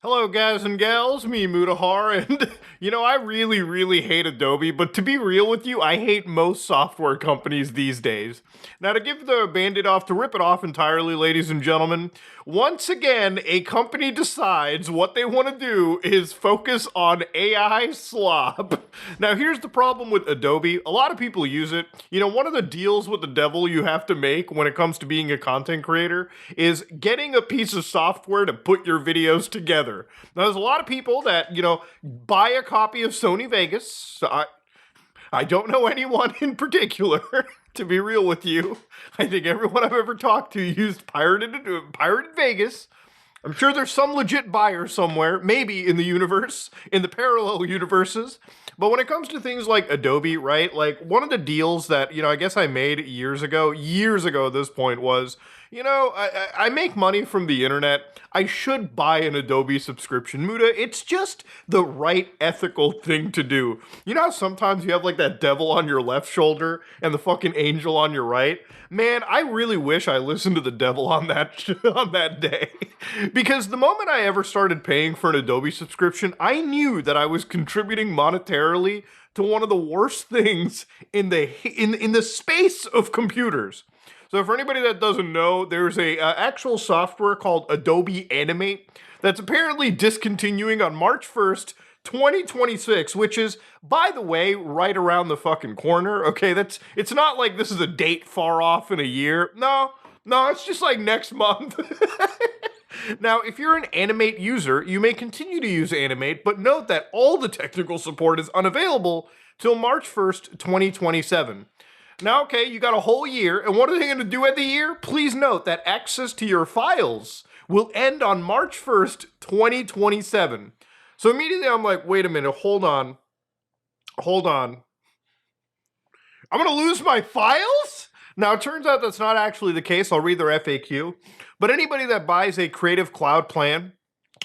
Hello, guys and gals, me Mutahar, and I really hate Adobe, but to be real with you, I hate most software companies these days. Now, to give the band-aid off, to rip it off entirely, ladies and gentlemen, once again, a company decides what they want to do is focus on AI slop. Now, here's the problem with Adobe. A lot of people use it. One of the deals with the devil you have to make when it comes to being a content creator is getting a piece of software to put your videos together. Now, there's a lot of people that, buy a copy of Sony Vegas. I don't know anyone in particular, to be real with you. I think everyone I've ever talked to used pirated Vegas. I'm sure there's some legit buyer somewhere, maybe in the universe, in the parallel universes. But when it comes to things like Adobe, right? Like one of the deals that, I guess I made years ago at this point was, I make money from the internet. I should buy an Adobe subscription. Muda, it's just the right ethical thing to do. You know how sometimes you have like that devil on your left shoulder and the fucking angel on your right? Man, I really wish I listened to the devil on that on that day. Because the moment I ever started paying for an Adobe subscription, I knew that I was contributing monetarily to one of the worst things in the space of computers. So for anybody that doesn't know, there's a actual software called Adobe Animate that's apparently discontinuing on March 1st, 2026, which is, by the way, right around the fucking corner. Okay, it's not like this is a date far off in a year. No, it's just like next month. Now, if you're an Animate user, you may continue to use Animate, but note that all the technical support is unavailable till March 1st, 2027. Now, okay, you got a whole year, and what are they going to do at the year? Please note that access to your files will end on March 1st, 2027. So immediately I'm like, wait a minute, hold on. I'm going to lose my files? Now, it turns out that's not actually the case. I'll read their FAQ. But anybody that buys a Creative Cloud plan,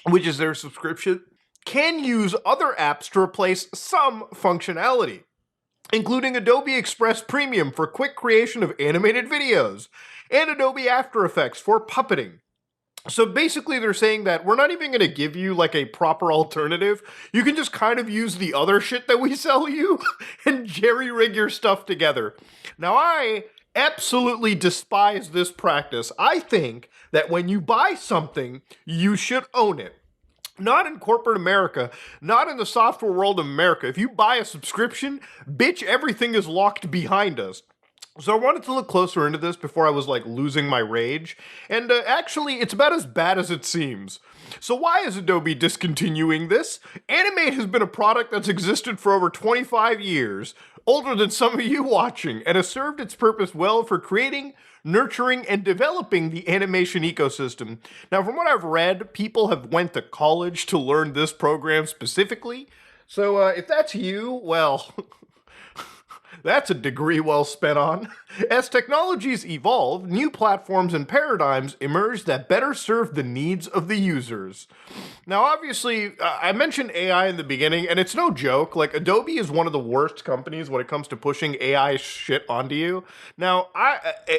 which is their subscription, can use other apps to replace some functionality, including Adobe Express Premium for quick creation of animated videos, and Adobe After Effects for puppeting. So basically they're saying that we're not even going to give you like a proper alternative. You can just kind of use the other shit that we sell you and jerry-rig your stuff together. Now I absolutely despise this practice. I think that when you buy something, you should own it. Not in corporate America, not in the software world of America. If you buy a subscription, bitch, everything is locked behind us. So I wanted to look closer into this before I was like losing my rage. And actually, it's about as bad as it seems. So why is Adobe discontinuing this? Animate has been a product that's existed for over 25 years, older than some of you watching, and has served its purpose well for creating, nurturing, and developing the animation ecosystem. Now, from what I've read, people have went to college to learn this program specifically. So if that's you, well, that's a degree well spent on. As technologies evolve, new platforms and paradigms emerge that better serve the needs of the users. Now, obviously, I mentioned AI in the beginning, and it's no joke. Like, Adobe is one of the worst companies when it comes to pushing AI shit onto you. Now,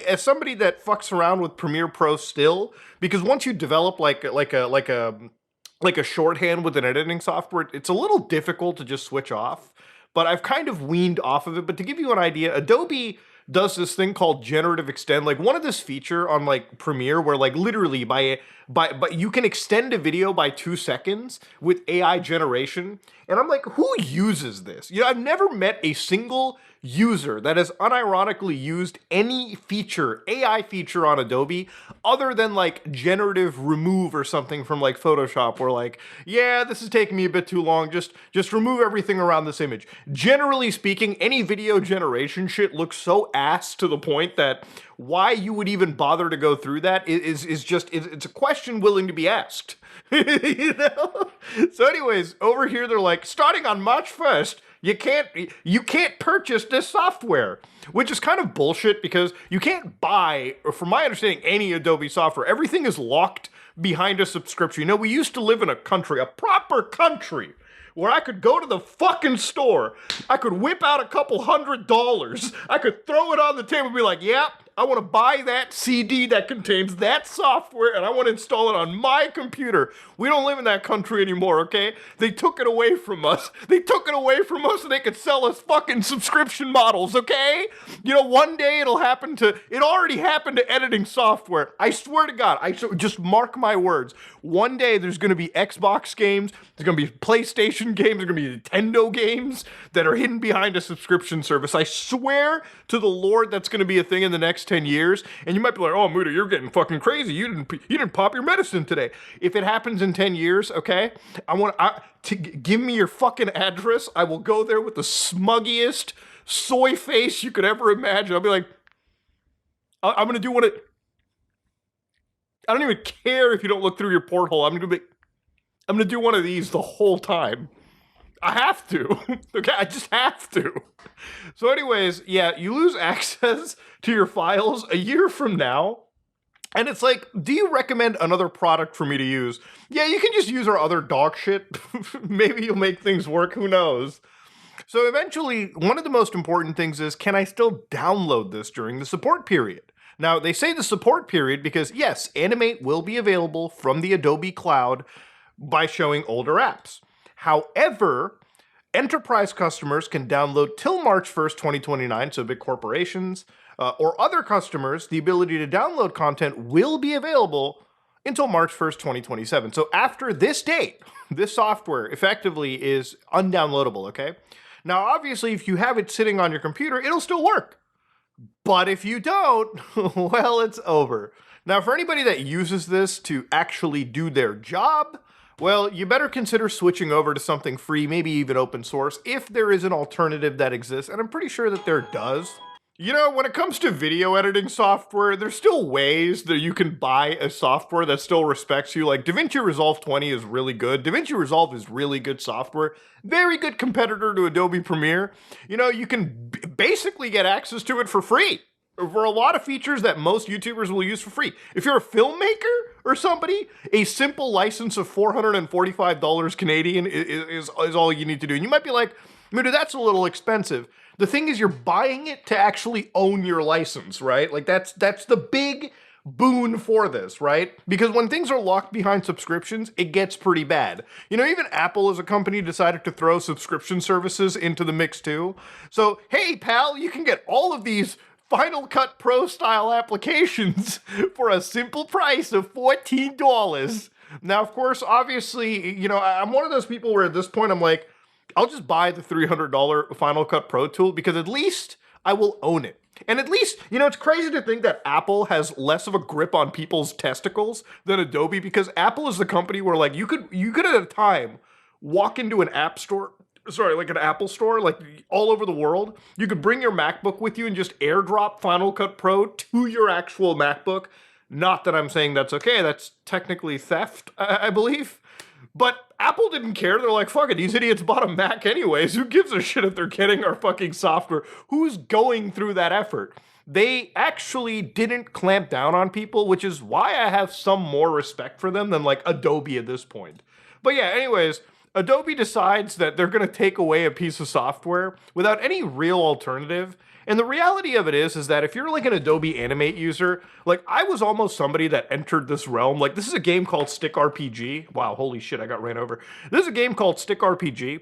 as somebody that fucks around with Premiere Pro still, because once you develop like a shorthand with an editing software, it's a little difficult to just switch off. But I've kind of weaned off of it. But to give you an idea, Adobe does this thing called generative extend. Like one of this feature on like Premiere where like literally by you can extend a video by 2 seconds with AI generation. And I'm like, who uses this? I've never met a single user that has unironically used any AI feature on Adobe other than like generative remove or something from like Photoshop where like, yeah, this is taking me a bit too long, just remove everything around this image. Generally speaking, any video generation shit looks so ass to the point that why you would even bother to go through that is just, it's a question willing to be asked. So anyways, over here they're like, starting on March 1st, you can't purchase this software, which is kind of bullshit because you can't buy, or from my understanding, any Adobe software. Everything is locked behind a subscription. We used to live in a proper country, where I could go to the fucking store, I could whip out a couple $100, I could throw it on the table and be like, yep, I want to buy that CD that contains that software and I want to install it on my computer. We don't live in that country anymore, okay? They took it away from us. They took it away from us so they could sell us fucking subscription models, okay? You know, one day it already happened to editing software. I swear to God, just mark my words. One day there's going to be Xbox games, there's going to be PlayStation games, there's going to be Nintendo games that are hidden behind a subscription service. I swear to the Lord that's going to be a thing in the next 10 years. And you might be like, oh, Muda, you're getting fucking crazy. You didn't pop your medicine today. If it happens in 10 years, okay, give me your fucking address. I will go there with the smuggiest soy face you could ever imagine. I'll be like, I'm going to do what it... I don't even care if you don't look through your porthole. I'm gonna do one of these the whole time. I have to. Okay, I just have to. So anyways, yeah, you lose access to your files a year from now. And it's like, do you recommend another product for me to use? Yeah, you can just use our other dog shit. Maybe you'll make things work, who knows? So eventually, one of the most important things is, can I still download this during the support period? Now, they say the support period because, yes, Animate will be available from the Adobe Cloud by showing older apps. However, enterprise customers can download till March 1st, 2029, so big corporations, or other customers, the ability to download content will be available until March 1st, 2027. So after this date, this software effectively is undownloadable, okay? Now, obviously, if you have it sitting on your computer, it'll still work. But if you don't, well, it's over. Now, for anybody that uses this to actually do their job, well, you better consider switching over to something free, maybe even open source, if there is an alternative that exists, and I'm pretty sure that there does. You know, when it comes to video editing software, there's still ways that you can buy a software that still respects you. Like DaVinci Resolve 20 is really good. DaVinci Resolve is really good software. Very good competitor to Adobe Premiere. You know, you can basically get access to it for free for a lot of features that most YouTubers will use for free. If you're a filmmaker or somebody, a simple license of $445 Canadian is all you need to do. And you might be like, Muda, that's a little expensive. The thing is, you're buying it to actually own your license, right? Like that's the big boon for this, right? Because when things are locked behind subscriptions, it gets pretty bad. You know, even Apple as a company decided to throw subscription services into the mix too. So, hey, pal, you can get all of these Final Cut Pro style applications for a simple price of $14. Now, of course, obviously, you know, I'm one of those people where at this point I'm like, I'll just buy the $300 Final Cut Pro tool because at least I will own it. And at least, you know, it's crazy to think that Apple has less of a grip on people's testicles than Adobe, because Apple is the company where like you could at a time walk into an app store, like an Apple store, like all over the world. You could bring your MacBook with you and just airdrop Final Cut Pro to your actual MacBook. Not that I'm saying that's okay, that's technically theft, I believe. But Apple didn't care. They're like, fuck it, these idiots bought a Mac anyways. Who gives a shit if they're getting our fucking software? Who's going through that effort? They actually didn't clamp down on people, which is why I have some more respect for them than like Adobe at this point. But yeah, anyways, Adobe decides that they're going to take away a piece of software without any real alternative. And the reality of it is that if you're like an Adobe Animate user, like I was almost somebody that entered this realm. Like this is a game called Stick RPG. Wow, holy shit, I got ran over. This is a game called Stick RPG.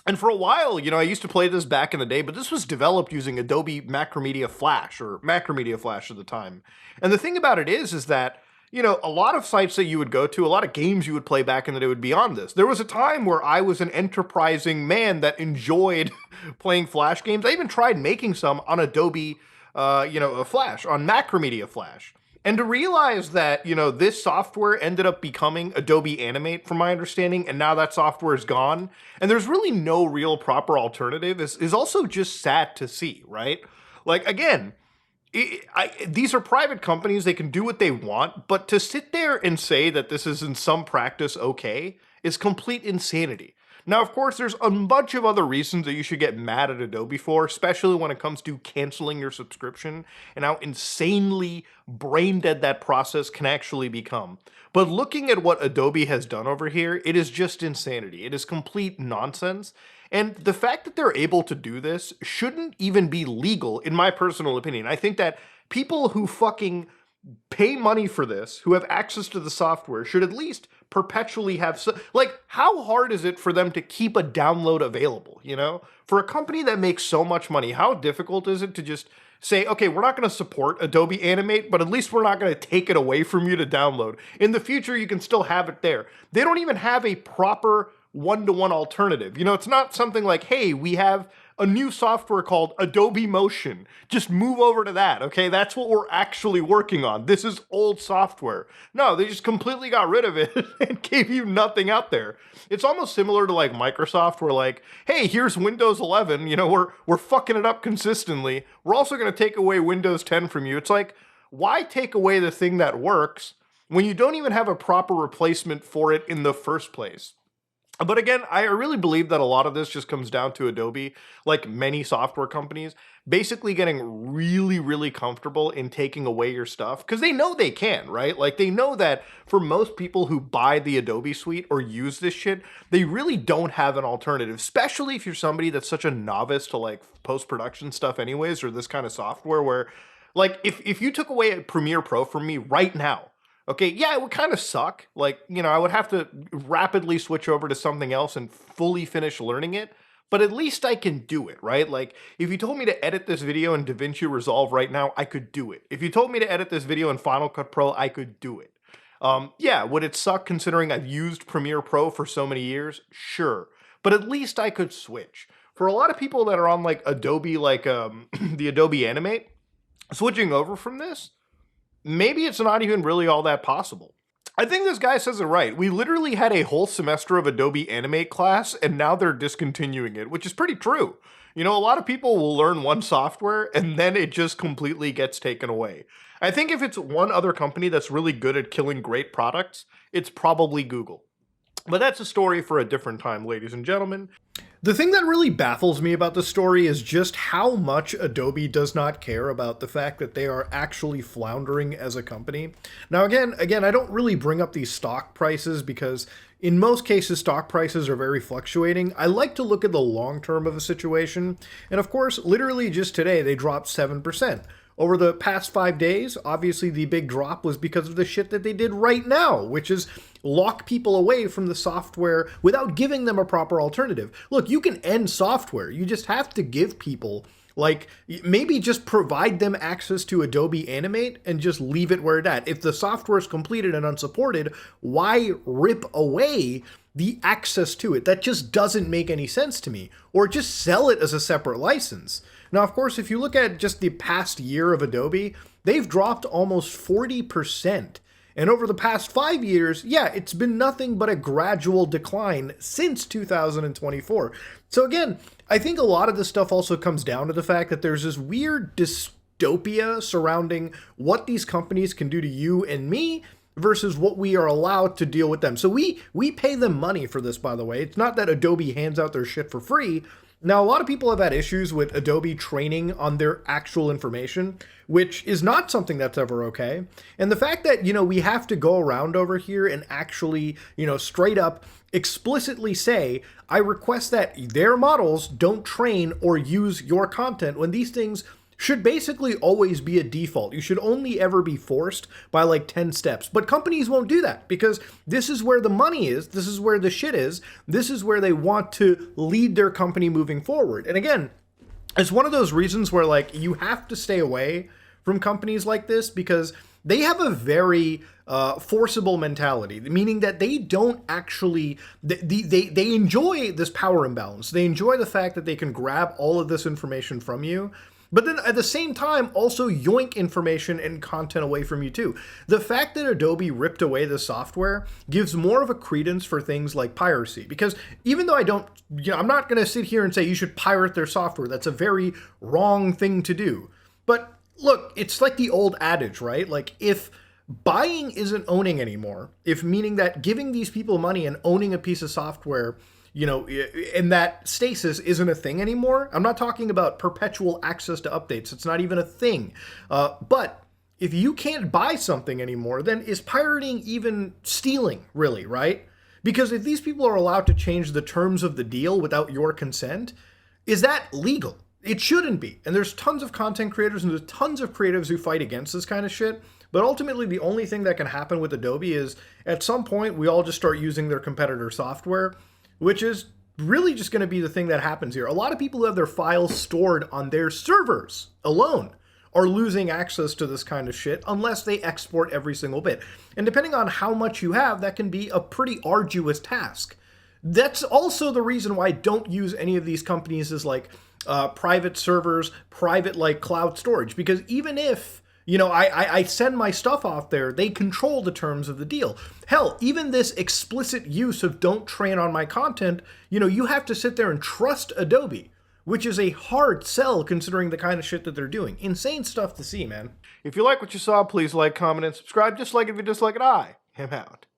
And for a while, you know, I used to play this back in the day, but this was developed using Adobe Macromedia Flash, or Macromedia Flash at the time. And the thing about it is that, you know, a lot of sites that you would go to, a lot of games you would play back in the day would be on this. There was a time where I was an enterprising man that enjoyed playing Flash games. I even tried making some on Adobe, Flash, on Macromedia Flash. And to realize that, you know, this software ended up becoming Adobe Animate, from my understanding, and now that software is gone, and there's really no real proper alternative, is also just sad to see, right? Like, again, these are private companies, they can do what they want, but to sit there and say that this is in some practice okay is complete insanity. Now, of course, there's a bunch of other reasons that you should get mad at Adobe for, especially when it comes to canceling your subscription and how insanely brain dead that process can actually become. But looking at what Adobe has done over here, it is just insanity. It is complete nonsense. And the fact that they're able to do this shouldn't even be legal, in my personal opinion. I think that People who fucking pay money for this, who have access to the software, should at least perpetually have like, how hard is it for them to keep a download available, you know? For a company that makes so much money, how difficult is it to just say, okay, we're not going to support Adobe Animate, but at least we're not going to take it away from you to download. In the future, you can still have it there. They don't even have a proper one-to-one alternative. You know, it's not something like, hey, we have a new software called Adobe Motion. Just move over to that, okay? That's what we're actually working on. This is old software. No, they just completely got rid of it and gave you nothing out there. It's almost similar to like Microsoft, where like, hey, here's Windows 11, you know, we're fucking it up consistently. We're also gonna take away Windows 10 from you. It's like, why take away the thing that works when you don't even have a proper replacement for it in the first place? But again, I really believe that a lot of this just comes down to Adobe, like many software companies, basically getting really, really comfortable in taking away your stuff because they know they can, right? Like they know that for most people who buy the Adobe suite or use this shit, they really don't have an alternative, especially if you're somebody that's such a novice to like post-production stuff anyways, or this kind of software where like if you took away Premiere Pro from me right now, okay, yeah, it would kind of suck. Like, you know, I would have to rapidly switch over to something else and fully finish learning it, but at least I can do it, right? Like, if you told me to edit this video in DaVinci Resolve right now, I could do it. If you told me to edit this video in Final Cut Pro, I could do it. Yeah, would it suck considering I've used Premiere Pro for so many years? Sure, but at least I could switch. For a lot of people that are on like Adobe, like the Adobe Animate, switching over from this, maybe it's not even really all that possible. I think this guy says it right. We literally had a whole semester of Adobe Animate class, and now they're discontinuing it, which is pretty true. You know, a lot of people will learn one software, and then it just completely gets taken away. I think if it's one other company that's really good at killing great products, it's probably Google. But that's a story for a different time, ladies and gentlemen. The thing that really baffles me about the story is just how much Adobe does not care about the fact that they are actually floundering as a company. Now, again, I don't really bring up these stock prices because in most cases, stock prices are very fluctuating. I like to look at the long term of a situation. And of course, literally just today, they dropped 7%. Over the past 5 days, obviously the big drop was because of the shit that they did right now, which is lock people away from the software without giving them a proper alternative. Look, you can end software. You just have to give people, like, maybe just provide them access to Adobe Animate and just leave it where it's at. If the software is completed and unsupported, why rip away the access to it? That just doesn't make any sense to me. Or just sell it as a separate license. Now, of course, if you look at just the past year of Adobe, they've dropped almost 40%. And over the past 5 years, yeah, it's been nothing but a gradual decline since 2024. So again, I think a lot of this stuff also comes down to the fact that there's this weird dystopia surrounding what these companies can do to you and me versus what we are allowed to deal with them. So we pay them money for this, by the way. It's not that Adobe hands out their shit for free. Now, a lot of people have had issues with Adobe training on their actual information, which is not something that's ever okay. And the fact that, you know, we have to go around over here and actually, you know, straight up explicitly say, I request that their models don't train or use your content, when these things should basically always be a default. You should only ever be forced by like 10 steps. But companies won't do that because this is where the money is. This is where the shit is. This is where they want to lead their company moving forward. And again, it's one of those reasons where like you have to stay away from companies like this because they have a very forcible mentality, meaning that they don't actually, they enjoy this power imbalance. They enjoy the fact that they can grab all of this information from you, but then at the same time, also yoink information and content away from you too. The fact that Adobe ripped away the software gives more of a credence for things like piracy. Because even though I'm not going to sit here and say you should pirate their software. That's a very wrong thing to do. But look, it's like the old adage, right? Like if buying isn't owning anymore, if meaning that giving these people money and owning a piece of software, you know, and that stasis isn't a thing anymore. I'm not talking about perpetual access to updates. It's not even a thing. But if you can't buy something anymore, then is pirating even stealing, really, right? Because if these people are allowed to change the terms of the deal without your consent, is that legal? It shouldn't be. And there's tons of content creators and there's tons of creatives who fight against this kind of shit. But ultimately, the only thing that can happen with Adobe is at some point we all just start using their competitor software, which is really just going to be the thing that happens here. A lot of people who have their files stored on their servers alone are losing access to this kind of shit unless they export every single bit. And depending on how much you have, that can be a pretty arduous task. That's also the reason why I don't use any of these companies as like private servers, private like cloud storage, because even if I send my stuff off there, they control the terms of the deal. Hell, even this explicit use of don't train on my content, you have to sit there and trust Adobe, which is a hard sell considering the kind of shit that they're doing. Insane stuff to see, man. If you like what you saw, please like, comment, and subscribe. Just like it if you dislike it, I am out.